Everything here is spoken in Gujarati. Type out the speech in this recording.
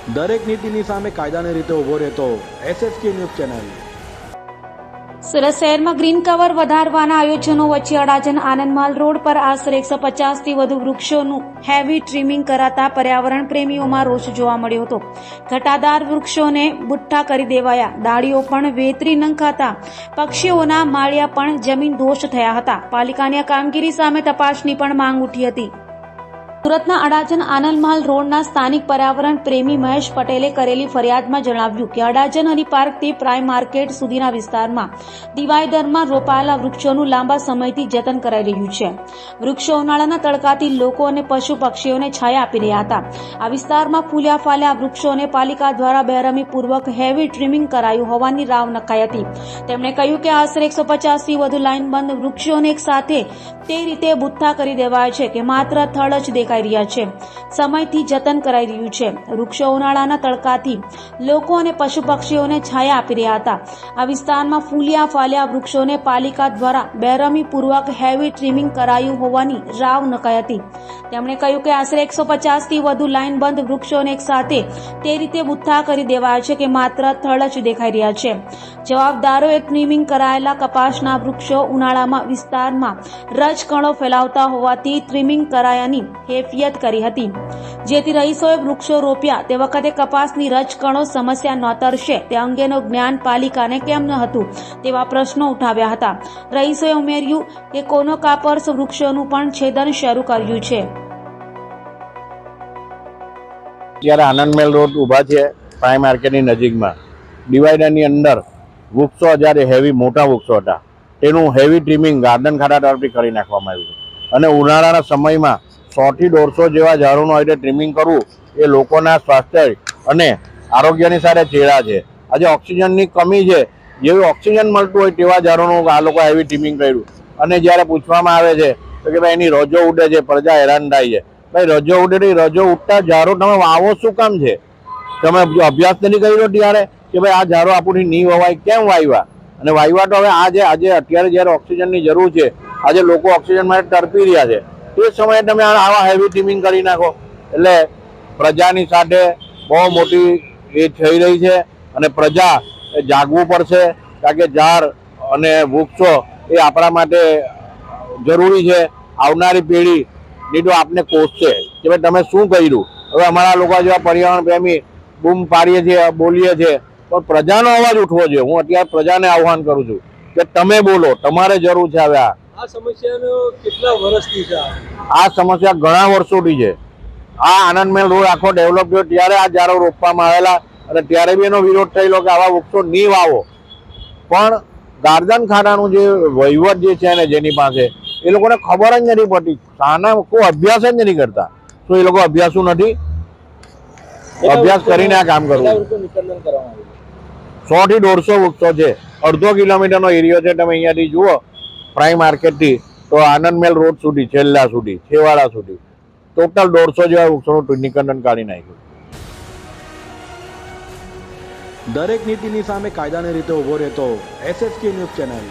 દરેક નીતિની સામે કાયદાની રીતે ઊભો રહેતો SSK ન્યૂઝ ચેનલ। સુરત શહેરમાં ગ્રીન કવર વધારવાના આયોજનો વચ્ચે અડાજણ આનંદમાલ રોડ પર આશરે 150થી વધુ વૃક્ષોનું હેવી ટ્રીમિંગ કરાતા પર્યાવરણ પ્રેમીઓમાં રોષ જોવા મળ્યો હતો। ઘટાદાર વૃક્ષોને બુઠ્ઠા કરી દેવાયા, ડાળીઓ પણ વેતરી નંખાતા પક્ષીઓના માળિયા પણ જમીન દોષ થયા હતા। પાલિકાની આ કામગીરી સામે તપાસની પણ માંગ ઉઠી હતી। સુરતના અડાજણ આનંદમાલ રોડના સ્થાનિક પર્યાવરણ પ્રેમી મહેશ પટેલે કરેલી ફરિયાદમાં જણાવ્યું કે અડાજણ હની પાર્કથી પ્રાઇમ માર્કેટ સુધીના વિસ્તારમાં ડિવાઈડરમાં રોપાયેલા વૃક્ષોનું લાંબા સમયથી જતન કરાઈ રહ્યું છે। વૃક્ષો ઉનાળાના તડકાથી લોકો અને પશુ પક્ષીઓને છાયા આપી રહ્યા હતા। આ વિસ્તારમાં ફૂલ્યા ફાલ્યા વૃક્ષોને પાલિકા દ્વારા બેરમીપૂર્વક હેવી ટ્રીમિંગ કરાયું હોવાની રાવ નખાઈ હતી। તેમણે કહ્યું કે આશરે 150થી વધુ લાઇનબંધ વૃક્ષોને એક સાથે તે રીતે બુઠ્ઠા કરી દેવાયા છે કે માત્ર થડ જ દેખાય રહ્યા છે। સમયથી જતન કરાઈ રહ્યું છે। વૃક્ષો ઉનાળાના તડકાથી લોકો અને પશુ પક્ષીઓને છાયા આપી રહ્યા હતા। આ વિસ્તારમાં ફૂલ્યા ફાલ્યા વૃક્ષોને પાલિકા દ્વારા બેરમીપૂર્વક હેવી ટ્રીમિંગ કરાયું હોવાની રાવ નખાઈ હતી। તેમણે કહ્યું કે આશરે 150થી વધુ લાઇનબંધ વૃક્ષોને એક સાથે તે રીતે બુઠ્ઠા કરી દેવાયા છે કે માત્ર થડ જ દેખાઈ રહ્યા છે। જવાબદારોએ ટ્રીમિંગ કરાયેલા કપાસના વૃક્ષો ઉનાળામાં વિસ્તારમાં રજકણો ફેલાવતા હોવાથી ટ્રીમિંગ કરાયાની હેફિયત કરી હતી, જેથી રહીશોએ વૃક્ષો રોપ્યા તે વખતે કપાસની રજકણો સમસ્યા નોતરશે તે અંગેનું જ્ઞાન પાલિકાને કેમ ન હતું તેવા પ્રશ્નો ઉઠાવ્યા હતા। રહીશોએ ઉમેર્યું કે કોનોકાપર્સ વૃક્ષોનું પણ છેદન શરૂ કર્યું છે। અત્યારે આનંદમેલ રોડ ઊભા છે પ્રાઇમ માર્કેટની નજીકમાં। ડિવાઈડરની અંદર વૃક્ષો જ્યારે હેવી મોટા વૃક્ષો હતા તેનું હેવી ટ્રીમિંગ ગાર્ડન ખાતા તરફથી કરી નાખવામાં આવ્યું છે અને ઉનાળાના સમયમાં 100 થી 150 જેવા ઝાડોનું આવી રીતે ટ્રીમિંગ કરવું એ લોકોના સ્વાસ્થ્ય અને આરોગ્યની સાથે ચેડા છે। આજે ઓક્સિજનની કમી છે, જેવું ઓક્સિજન મળતું હોય તેવા ઝાડોનું આ લોકો હેવી ટ્રીમિંગ કર્યું અને જ્યારે પૂછવામાં આવે છે તો કે ભાઈ એની રજો ઉડે છે, પ્રજા હેરાન થાય છે। ભાઈ રજો ઉડે નહીં, રજો ઉડતા ઝાડો તમે વાવો શું કામ છે? તમે જો અભ્યાસ નથી કર્યો ત્યારે કે ભાઈ આ ઝાડો આપણને નહીં વવાય, કેમ વાવ્યા? અને વાવ્યા તો હવે આજે અત્યારે જ્યારે ઓક્સિજનની જરૂર છે, આજે લોકો ઓક્સિજન માટે તડપી રહ્યા છે, તે સમયે તમે આવા હેવી ટ્રીમિંગ કરી નાખો એટલે પ્રજાની સાથે બહુ મોટી એ થઈ રહી છે અને પ્રજા જાગવું પડશે, કારણ કે ઝાડ અને વૃક્ષો એ આપણા માટે જરૂરી છે। આવનારી પેઢીની તો આપને કોસશે કે ભાઈ તમે શું કર્યું। હવે અમારા લોકો જેવા પર્યાવરણ પ્રેમી બૂમ પાડીએ છીએ, બોલીએ છીએ, પણ પ્રજાનો અવાજ ઉઠવો જોઈએ। હું અત્યારે પ્રજાને આહ્વાન કરું છું કે તમે બોલો, તમારે જરૂર છે। હવે આ સમસ્યાનો કેટલા વર્ષથી છે? આ સમસ્યા ઘણા વર્ષોથી છે। આ આનંદમેલ રોડ આખો ડેવલપ થયો ત્યારે આ ઝાડો રોપવામાં આવેલા અને ત્યારે બી એનો વિરોધ થયેલો કે આવા વૃક્ષો નહીં વાવો, પણ ગાર્ડન ખાતાનું જે વહીવટ જે છે ને જેની પાસે એ લોકોને ખબર જ નથી પડતી, શાના કોઈ અભ્યાસ જ નથી કરતા। શું એ લોકો અભ્યાસુ નથી? અભ્યાસ કરીને આ કામ કરવું। 100 થી 150 વૃક્ષો છે, અડધો કિલોમીટરનો એરિયો છે। તમે અહીંયાથી જુઓ પ્રાઇમ માર્કેટથી તો આનંદમેલ રોડ સુધી, છેલ્લા સુધી, છેવાડા સુધી ટોટલ 150 જેવા વૃક્ષોનું નિકંદન કાઢી નાખ્યું। દરેક નીતિની સામે કાયદાની રીતે ઊભો રહેતો SSK ન્યૂઝ ચેનલ।